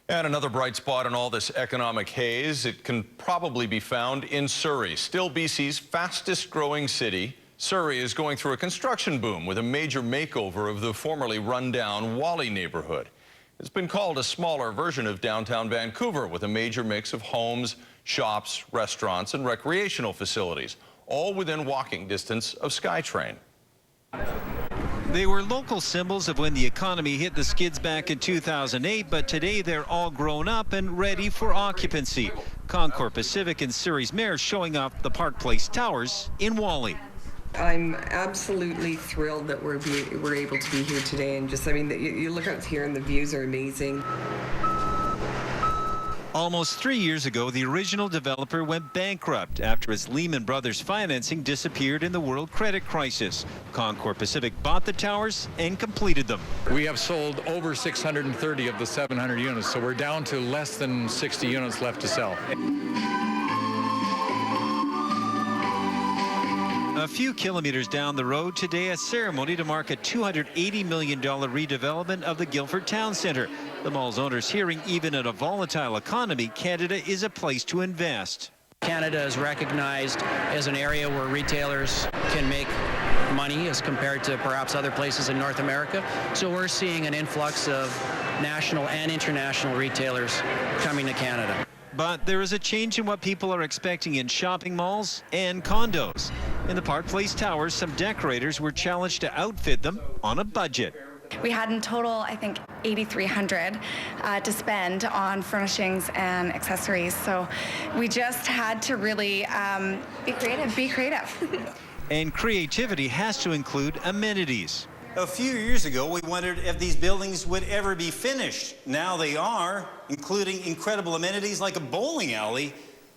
And another bright spot in all this economic haze, it can probably be found in Surrey. Still BC's fastest growing city, Surrey is going through a construction boom with a major makeover of the formerly run-down Whalley neighborhood. It's been called a smaller version of downtown Vancouver with a major mix of homes, shops, restaurants, and recreational facilities, all within walking distance of SkyTrain. They were local symbols of when the economy hit the skids back in 2008, but today they're all grown up and ready for occupancy. Concord Pacific and Surrey's mayor showing off the Park Place Towers in Whalley. I'm absolutely thrilled that we're able to be here today, and just, I mean, you look out here and the views are amazing. Almost 3 years ago, the original developer went bankrupt after its Lehman Brothers financing disappeared in the world credit crisis. Concord Pacific bought the towers and completed them. We have sold over 630 of the 700 units, so we're down to less than 60 units left to sell. A few kilometers down the road today, a ceremony to mark a $280 million redevelopment of the Guildford Town Centre. The mall's owners hearing even in a volatile economy, Canada is a place to invest. Canada is recognized as an area where retailers can make money as compared to perhaps other places in North America. So we're seeing an influx of national and international retailers coming to Canada. But there is a change in what people are expecting in shopping malls and condos. In the Park Place Towers, some decorators were challenged to outfit them on a budget. We had in total, I think, $8,300 to spend on furnishings and accessories. So we just had to really be creative. And creativity has to include amenities. A few years ago, we wondered if these buildings would ever be finished. Now they are, including incredible amenities like a bowling alley.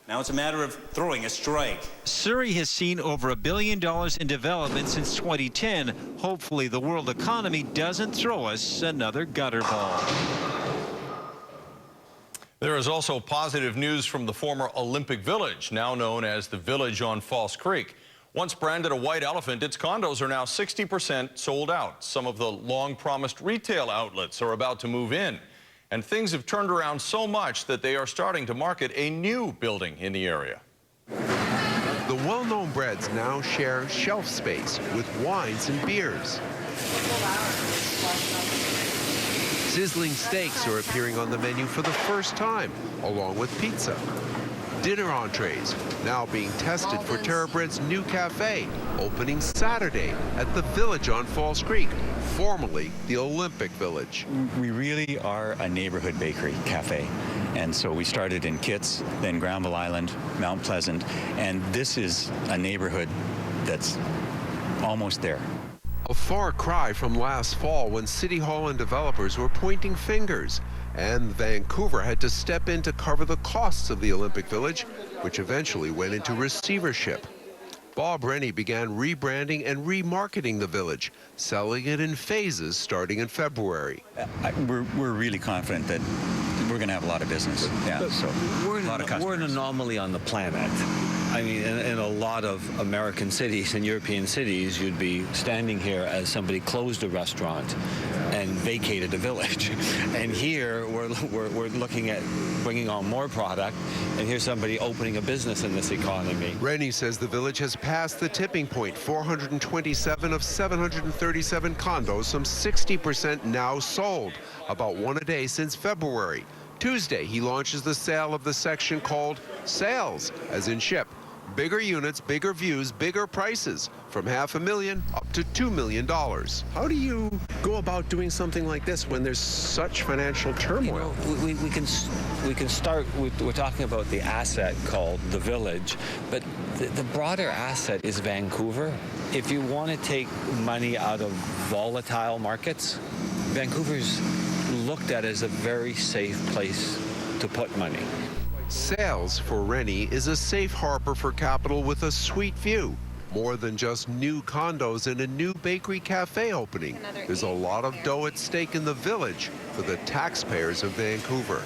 Now it's a matter of throwing a strike. Surrey has seen over $1 billion in development since 2010. Hopefully the world economy doesn't throw us another gutter ball. There is also positive news from the former Olympic Village, now known as the Village on False Creek. Once branded a white elephant, its condos are now 60% sold out. Some of the long-promised retail outlets are about to move in. And things have turned around so much that they are starting to market a new building in the area. The well-known breads now share shelf space with wines and beers. Sizzling steaks are appearing on the menu for the first time, along with pizza. Dinner entrees now being tested for Terra Bread's new cafe, opening Saturday at the Village on False Creek, formerly the Olympic Village. We really are a neighborhood bakery cafe. And so we started in Kitts, then Granville Island, Mount Pleasant, and this is a neighborhood that's almost there. A far cry from last fall when City Hall and developers were pointing fingers. And Vancouver had to step in to cover the costs of the Olympic Village, which eventually went into receivership. Bob Rennie began rebranding and remarketing the village, selling it in phases starting in February. We're really confident that we're going to have a lot of business. Yeah, so we're an anomaly on the planet. I mean, in a lot of American cities and European cities, you'd be standing here as somebody closed a restaurant and vacated a village. And here, we're looking at bringing on more product, and here's somebody opening a business in this economy. Rennie says the village has passed the tipping point. 427 of 737 condos, some 60% now sold, about one a day since February. Tuesday, he launches the sale of the section called Sales, as in ship. Bigger units, bigger views, bigger prices, from $500,000 up to $2 million. How do you go about doing something like this when there's such financial turmoil? You know, we can start with, we're talking about the asset called the Village, but the broader asset is Vancouver. If you want to take money out of volatile markets, Vancouver's looked at as a very safe place to put money. Sales for Rennie is a safe harbor for capital with a sweet view. More than just new condos and a new bakery cafe opening. There's a lot of dough at stake in the village for the taxpayers of Vancouver.